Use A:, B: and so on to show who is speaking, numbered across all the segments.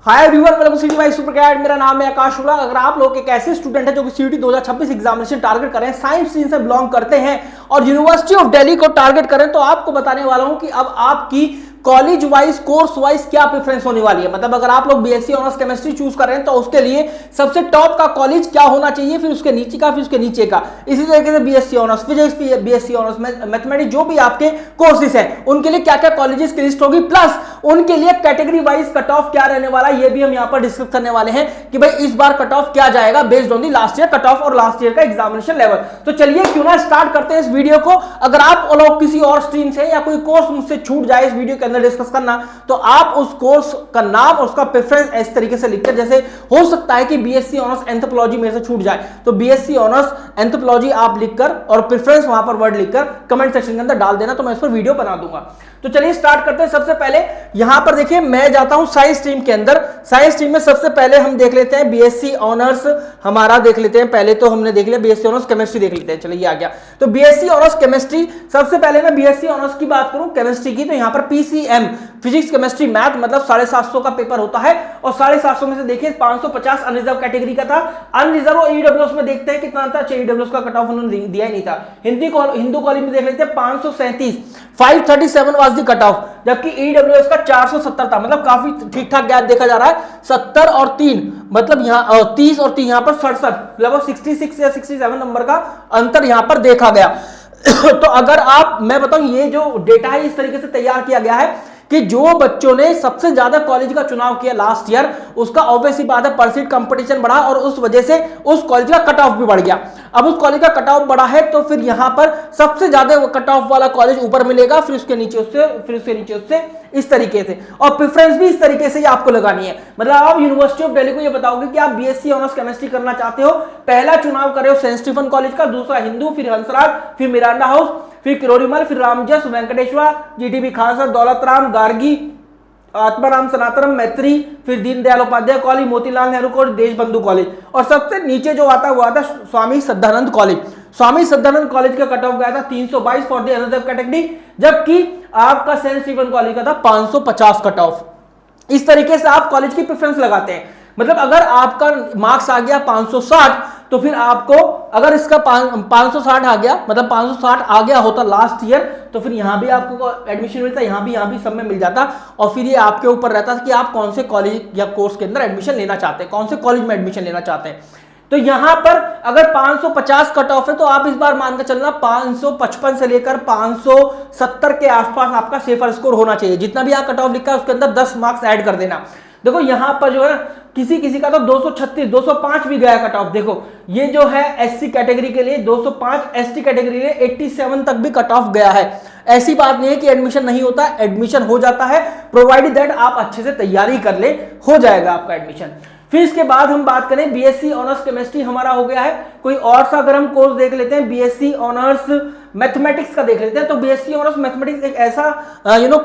A: Hi everyone, welcome to सीटी bye सुपरकैट। मेरा नाम है आकाश शुक्ला। अगर आप लोग एक ऐसे स्टूडेंट हैं जो कि सीटी 2026 एग्जामिनेशन टारगेट करें, साइंस स्ट्रीम से बिलोंग करते हैं और यूनिवर्सिटी ऑफ दिल्ली को टारगेट करें, तो आपको बताने वाला हूं कि अब आपकी कॉलेज वाइज, कोर्स वाइज क्या प्रेफरेंस होने वाली है। मतलब अगर आप लोग बीएससी ऑनर्स केमिस्ट्री चूज कर रहे हैं तो उसके लिए सबसे टॉप का कॉलेज क्या होना चाहिए, फिर उसके नीचे का, फिर उसके नीचे का। इसी तरीके से BSc honours physics, BSc honours mathematics, जो भी आपके कोर्सेज हैं उनके लिए क्या क्या कॉलेजेस की लिस्ट होगी, प्लस उनके लिए कैटेगरी वाइज कट ऑफ क्या रहने वाला है, ये भी हम यहां पर डिस्कस करने वाले हैं कि भाई इस बार कट ऑफ क्या जाएगा based on the last year cut off और लास्ट ईयर का एग्जामिनेशन लेवल। तो चलिए क्यों ना स्टार्ट करते हैं इस वीडियो को। अगर आप लोग किसी और स्ट्रीम से या कोई कोर्स मुझसे छूट जाए इस वीडियो के अंदर डिस्कस करना, तो आप उस कोर्स का नाम और उसका प्रेफरेंस इस तरीके से लिखकर, जैसे हो सकता है कि बीएससी ऑनर्स एंथ्रोपोलॉजी मेरे से छूट जाए, तो बीएससी ऑनर्स एंथ्रोपोलॉजी आप लिखकर और प्रेफरेंस वहां पर वर्ड लिखकर कमेंट सेक्शन के अंदर डाल देना, तो मैं इस पर वीडियो बना दूंगा। तो चलिए स्टार्ट करते हैं। सबसे पहले यहां पर देखिए, मैं जाता हूं साइंस स्ट्रीम के अंदर। साइंस स्ट्रीम में सबसे पहले हम देख लेते हैं बीएससी ऑनर्स, हमारा देख लेते हैं। पहले तो हमने देख लिया बीएससी ऑनर्स केमिस्ट्री देख लेते हैं। चलिए आ गया, तो बीएससी ऑनर्स केमिस्ट्री। सबसे पहले मैं बीएससी ऑनर्स की बात करूं केमिस्ट्री की, तो यहां पर पीसीएम फिजिक्स केमिस्ट्री मैथ मतलब 750 का पेपर होता है, और 750 में से देखिए 550 अनरिजर्व कैटेगरी का था। अनरिजर्व और ईडब्ल्यूएस में देखते हैं कितना था, ईडब्ल्यूएस का कट ऑफ उन्होंने दिया ही नहीं था। हिंदू कॉलेज में देख लेते हैं 537, 537 वाज द कट ऑफ, जबकि ईडब्ल्यूएस का 470 था। मतलब काफी ठीक ठाक गैप देखा जा रहा है। 70 और 3 मतलब यहां 30 और 3 यहां पर 67, लगभग 66 या 67 नंबर का अंतर यहां पर देखा गया। तो अगर आप, मैं बताऊं, ये जो डेटा है इस तरीके से तैयार किया गया है कि जो बच्चों ने सबसे ज्यादा कॉलेज का चुनाव किया लास्ट ईयर, उसका ऑब्वियसली बात है परसीड कंपटीशन बढ़ा और उस वजह से उस कॉलेज का कट ऑफ भी बढ़ गया। अब उस कॉलेज का कट ऑफ बढ़ा है तो फिर यहां पर सबसे ज्यादा कट ऑफ वाला कॉलेज ऊपर मिलेगा, फिर उसके नीचे उससे, फिर उसके नीचे उससे, इस तरीके से। और प्रेफरेंस भी इस तरीके से आपको लगानी है। मतलब आप यूनिवर्सिटी ऑफ दिल्ली को ये बताओगे कि आप बीएससी ऑनर्स केमिस्ट्री करना चाहते हो, पहला चुनाव करे हो सेंट स्टीफन कॉलेज का, दूसरा हिंदू, फिर हंसराज, फिर मिरांडा हाउस, फिर किरोड़ीमल, फिर रामजस, वेंकटेश्वर, जीटीबी खालसा, दौलत राम, गार्गी, आत्माराम सनातनम, मैत्री, फिर Deendayal Upadhyaya college, Motilal Nehru college, Deshbandhu college, और सबसे नीचे जो आता है वो आता है स्वामी श्रद्धानंद कॉलेज। स्वामी श्रद्धानंद कॉलेज का कट ऑफ गया था 322 फॉर द अनरिजर्व कैटेगरी, जबकि आपका सेंट स्टीफन कॉलेज का था 550 कट ऑफ। इस तरीके से आप कॉलेज की प्रेफरेंस लगाते हैं। मतलब अगर आपका मार्क्स आ गया 560, तो फिर आपको, अगर इसका 560 आ गया, मतलब 560 आ गया होता लास्ट ईयर, तो फिर यहां भी आपको एडमिशन मिलता, यहां भी सब में मिल जाता, और फिर ये आपके ऊपर रहता कि आप कौन से कॉलेज या कोर्स के अंदर एडमिशन लेना चाहते हैं, कौन से कॉलेज में एडमिशन लेना चाहते हैं। तो यहां पर अगर 550 कट ऑफ है तो आप इस बार मानकर चलना 555 से लेकर 570 के आसपास आपका सेफर स्कोर होना चाहिए। जितना भी आप कट ऑफ लिखा है उसके अंदर 10 मार्क्स ऐड कर देना। देखो यहां पर जो है किसी का तो 236, 205 भी गया कट ऑफ। देखो ये जो है एससी कैटेगरी के लिए 205, एसटी कैटेगरी के लिए 87 तक भी कट ऑफ गया है। ऐसी बात नहीं है कि एडमिशन नहीं होता, एडमिशन हो जाता है, प्रोवाइडेड दैट आप अच्छे से तैयारी कर ले, हो जाएगा आपका एडमिशन। फिर इसके बाद हम बात करें बीएससी ऑनर्स केमिस्ट्री हमारा हो गया है। कोई और सा अगर हम कोर्स देख लेते हैं, बीएससी ऑनर्स मैथमेटिक्स का देख लेते हैं। तो बीएससी ऑनर्स मैथमेटिक्स एक ऐसा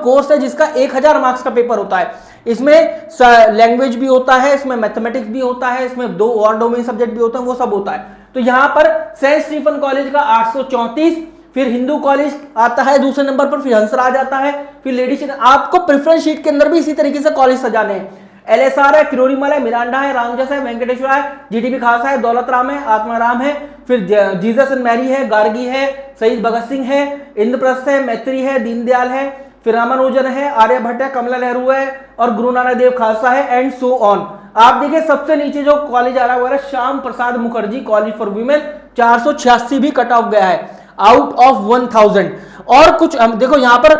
A: कोर्स है जिसका 1000 मार्क्स का पेपर होता है। इसमें लैंग्वेज भी होता है, इसमें मैथमेटिक्स भी होता है, इसमें 2 और डोमेन सब्जेक्ट भी होते हैं, वो सब होता है। तो यहां पर सेंट स्टीफन कॉलेज का 834, फिर हिंदू कॉलेज आता है दूसरे नंबर पर, फिर हंसराज आता है, फिर लेडीज। आपको प्रेफरेंस शीट के अंदर भी इसी तरीके से कॉलेज सजाने हैं। एलएसआर है, किरोड़ीमल है, मिरांडा है, रामजस है, वेंकटेश्वर है, जीटीबी खालसा है, दौलत राम है, आत्माराम है, फिर जीसस एंड मैरी है, गार्गी है, शहीद भगत सिंह है, इंद्रप्रस्थ है, मैत्री है, दीनदयाल है, फिर रामानुजन है, आर्यभट्ट है, कमला नेहरू है, और गुरु नानक देव खालसा है, एंड सो ऑन। आप देखिए सबसे नीचे जो कॉलेज आ रहा है वो है Shyam Prasad Mukherjee college for women, 486 भी कट ऑफ गया है आउट ऑफ 1000। और कुछ हम देखो यहां पर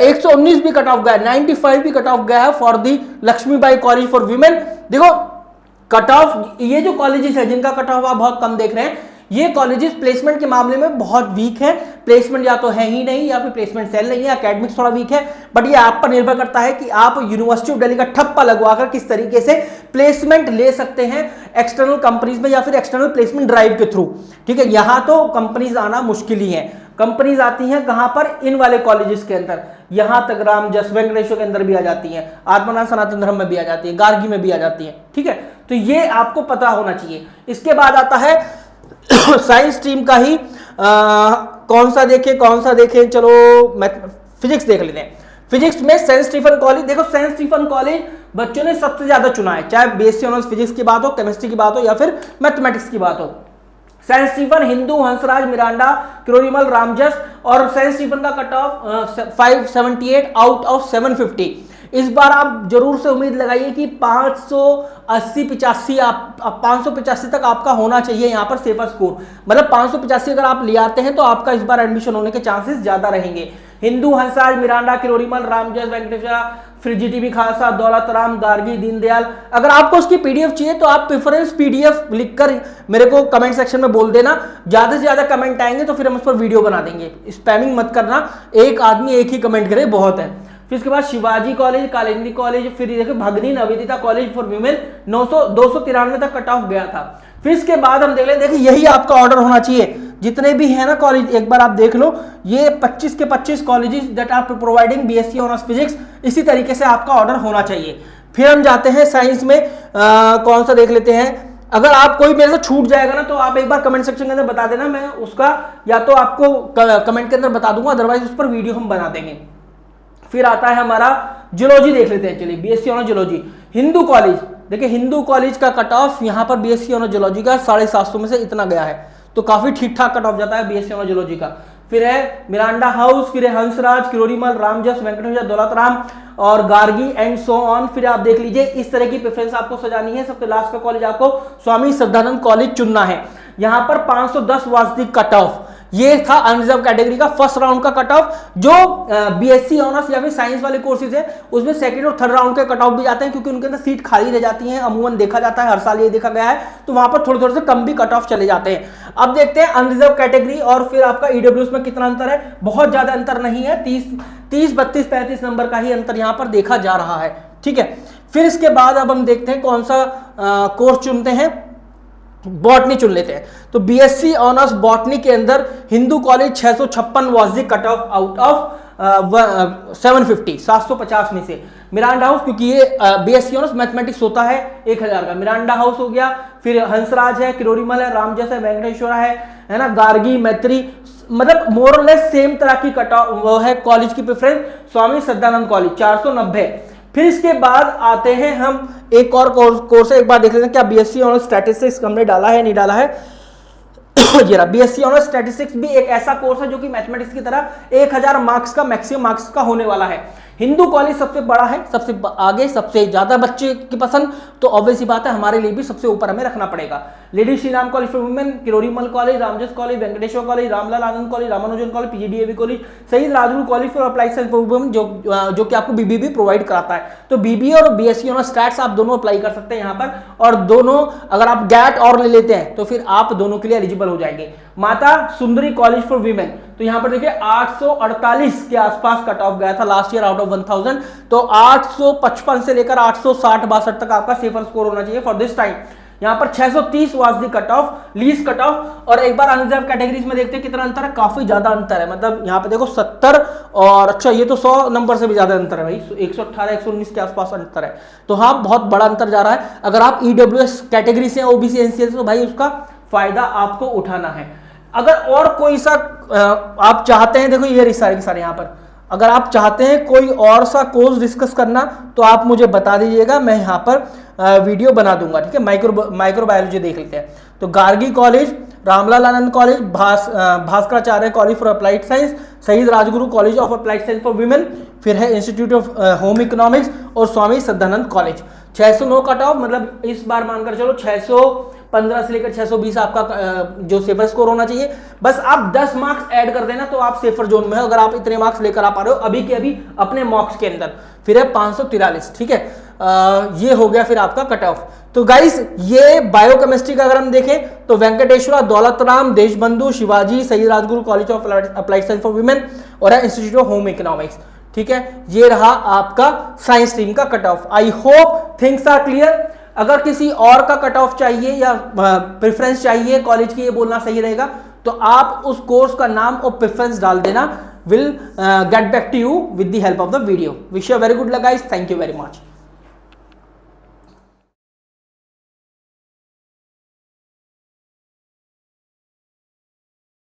A: 119 भी कट ऑफ गया है, 95 भी कट ऑफ गया है for the Lakshmibai college for women. देखो कट ऑफ, ये जो कॉलेजेस है जिनका कट ऑफ आप बहुत कम देख रहे हैं, ये कॉलेजेस प्लेसमेंट के मामले में बहुत वीक है। प्लेसमेंट या तो है ही नहीं, या फिर प्लेसमेंट सेल नहीं है, एकेडमिक्स थोड़ा वीक है। बट ये आप पर निर्भर करता है कि आप यूनिवर्सिटी ऑफ दिल्ली का ठप्पा लगवाकर किस तरीके से प्लेसमेंट ले सकते हैं एक्सटर्नल कंपनीज में या फिर एक्सटर्नल प्लेसमेंट ड्राइव के थ्रू। ठीक है, यहां तो कंपनीज आना मुश्किल ही है। कंपनीज आती हैं कहां पर, इन वाले कॉलेजेस के अंदर, यहां तक रामजस, वेंकटेश्वर के अंदर भी आ जाती हैं, आत्माराम सनातन धर्म में भी आ जाती है, गार्गी में भी आ जाती है। ठीक है, तो ये आपको पता होना चाहिए। इसके बाद आता है साइंस स्ट्रीम का ही कौन सा देखें, चलो फिजिक्स देख लेते हैं। फिजिक्स में सेंट स्टीफन कॉलेज, देखो सेंट स्टीफन कॉलेज बच्चों ने सबसे ज्यादा चुना है, चाहे बीएससी ऑनर्स फिजिक्स की बात हो, केमिस्ट्री की बात हो या फिर मैथमेटिक्स की बात हो। Saint Stephen, Hindu, Hansraj, Miranda, Kirorimal, Ramjas, और सेंट स्टीफन का कट ऑफ 578 आउट ऑफ 750। इस बार आप जरूर से उम्मीद लगाइए कि 580-85 आप 585 तक आपका होना चाहिए यहाँ पर सेफर स्कोर, मतलब 585 अगर आप ले आते हैं तो आपका इस बार एडमिशन होने के चांसेस ज्यादा रहेंगे। हिंदू, हंसराज, मिरांडा, किरोड़ीमल, रामजस, वेंकटेश्वरा, फिर जीटीबी खालसा, दौलत राम, गार्गी, दीनदयाल। अगर आपको उसकी पीडीएफ चाहिए तो आप प्रेफरेंस पीडीएफ लिखकर मेरे को कमेंट सेक्शन में बोल देना, ज्यादा से ज्यादा कमेंट आएंगे तो फिर हम उस पर वीडियो बना देंगे। स्पैमिंग मत करना, एक आदमी एक ही कमेंट करे बहुत है। फिर इसके बाद शिवाजी कॉलेज, कालिंदी कॉलेज, फिर देखो भगनी नवेदिता कॉलेज फॉर वीमेन 293 तक कट ऑफ गया था। फिर इसके बाद हम देख लें, देखिए यही आपका ऑर्डर होना चाहिए, जितने भी है ना कॉलेज एक बार आप देख लो, ये 25 के 25 colleges that are providing BSc honours physics, इसी तरीके से आपका ऑर्डर होना चाहिए। फिर हम जाते हैं साइंस में, कौन सा देख लेते हैं। अगर आप कोई मेरे से छूट जाएगा ना तो आप एक बार कमेंट सेक्शन के अंदर बता देना, मैं उसका या तो आपको कमेंट के अंदर बता दूंगा, अदरवाइज उस पर वीडियो हम बना देंगे। फिर आता है हमारा जियोलॉजी, देख लेते हैं, चलिए BSc honour geology. Hindu college, देखिए हिंदू कॉलेज का कट ऑफ यहाँ पर बीएससी ऑनर जियोलॉजी का 750 में से इतना गया है, तो काफी ठीक ठाक कट ऑफ जाता है बीएससी ऑनर जियोलॉजी का। फिर है मिरांडा हाउस, फिर है हंसराज, किरोड़ीमल, रामजस, वेंकटेश्वर, दौलत राम और गार्गी एंड सो ऑन। फिर आप देख लीजिए इस तरह की प्रेफरेंस आपको सजानी है। सबसे लास्ट का कॉलेज आपको स्वामी श्रद्धानंद कॉलेज चुनना है। यहाँ पर 510 वाज द कट ऑफ, ये था अनरिजर्व कैटेगरी का फर्स्ट राउंड का कट ऑफ। जो बीएससी ऑनर्स या फिर साइंस वाले कोर्सेज है उसमें सेकंड और थर्ड राउंड के कट ऑफ भी जाते हैं, क्योंकि उनके अंदर सीट खाली रह जाती है, अमूमन देखा जाता है, हर साल ये देखा गया है, तो वहां पर थोड़े थोड़े से कम भी कट ऑफ चले जाते हैं। अब देखते हैं अनरिजर्व कैटेगरी और फिर आपका ईडब्ल्यूएस में कितना अंतर है। बहुत ज्यादा अंतर नहीं है, 30, 32, 35 नंबर का ही अंतर यहां पर देखा जा रहा है, ठीक है। फिर इसके बाद अब हम देखते हैं कौन सा कोर्स चुनते हैं, बॉटनी चुन लेते हैं। तो बीएससी ऑनर्स बॉटनी के अंदर Hindu college 656 was the cut off out of 750, 750 में से। मिरांडा हाउस, क्योंकि ये बीएससी ऑनर्स मैथमेटिक्स होता है 1000 का, मिरांडा हाउस हो गया। फिर हंसराज है, किरोड़ीमल है, रामजस है, वेंकटेश्वरा है ना, गार्गी, मैत्री, मतलब मोर और लेस सेम तरह की कट ऑफ वो है कॉलेज की प्रेफरेंस। स्वामी श्रद्धानंद कॉलेज 490। फिर इसके बाद आते हैं हम एक और कोर्स है, एक बार देख लेते हैं क्या बीएससी ऑनर्स स्टैटिस्टिक्स हमने डाला है नहीं डाला है। ये रहा, बीएससी ऑनर्स स्टैटिस्टिक्स भी एक ऐसा कोर्स है जो कि मैथमेटिक्स की तरह 1000 मार्क्स का मैक्सिमम मार्क्स का होने वाला है। हिंदू कॉलेज सबसे बड़ा है, सबसे आगे, सबसे ज्यादा बच्चे की पसंद, तो ऑब्वियस ही बात है हमारे लिए भी सबसे ऊपर हमें रखना पड़ेगा। Lady Shri Ram College for Women, Kirori Mal College, Ramjas College, Venkateswara College, Ram Lal Anand College, Ramanujan College, PGDAV College, Shaheed Rajguru College for Applied science for Women, जो कि आपको बीबीबी प्रोवाइड कराता है। तो बीबीए और बीएससी ऑनर्स स्टैट्स आप दोनों अप्लाई कर सकते हैं यहाँ पर, और दोनों अगर आप गैट और ले लेते हैं तो फिर आप दोनों के लिए एलिजिबल हो जाएंगे। Mata Sundari college for women, तो यहां पर देखिए 848 के आसपास कट ऑफ गया था लास्ट ईयर आउट ऑफ 1000, तो 855 से लेकर 860-62 तक आपका सेफर स्कोर होना चाहिए फॉर दिस टाइम। यहां पर 630 was the cut off, least cut off. और एक बार अनरिजर्व कैटेगरीज में देखते हैं कितना अंतर है, काफी ज्यादा अंतर है, मतलब यहां पे देखो 70 और अच्छा ये तो 100 नंबर से भी ज्यादा अंतर है भाई, 118-119 के आसपास अंतर है। तो हाँ बहुत बड़ा अंतर जा रहा है। अगर आप ईडब्ल्यूएस कैटेगरी से ओबीसी एनसीएल से, तो भाई उसका फायदा आपको उठाना है। अगर और कोई सा आप चाहते हैं, देखो ये सारे के सारे यहाँ पर, अगर आप चाहते हैं कोई और सा कोर्स डिस्कस करना तो आप मुझे बता दीजिएगा, मैं यहाँ पर वीडियो बना दूंगा, ठीक है। माइक्रोबायोलॉजी देख लेते हैं, तो Gargi College, Ram Lal Anand College, Bhaskaracharya College for Applied Science, Shaheed Rajguru college of applied science for Women, फिर है इंस्टीट्यूट ऑफ होम इकोनॉमिक्स और Swami Shraddhanand College. 609 cut off, मतलब इस बार मानकर चलो 615 से लेकर 620 आपका जो सेफर स्कोर होना चाहिए। बस आप 10 मार्क्स ऐड कर देना तो आप सेफर जोन में हो, अगर आप इतने मार्क्स लेकर आ पा रहे हो अभी के अभी अपने मार्क्स के अंदर। फिर है 543, ठीक है। ये हो गया फिर आपका कट ऑफ। तो गाइस ये बायोकेमिस्ट्री का अगर हम देखें तो Venkateswara, Daulat Ram, Deshbandhu, Shivaji, Shaheed Rajguru college of applied science for women और इंस्टीट्यूट ऑफ होम इकोनॉमिक्स, ठीक है। ये रहा आपका साइंस स्ट्रीम का cut off. I hope things are clear. अगर किसी और का कट ऑफ चाहिए या प्रेफरेंस चाहिए कॉलेज की, ये बोलना सही रहेगा, तो आप उस कोर्स का नाम और प्रेफरेंस डाल देना। Will get back to you with the help of the video. Wish you very good luck guys, thank you very much.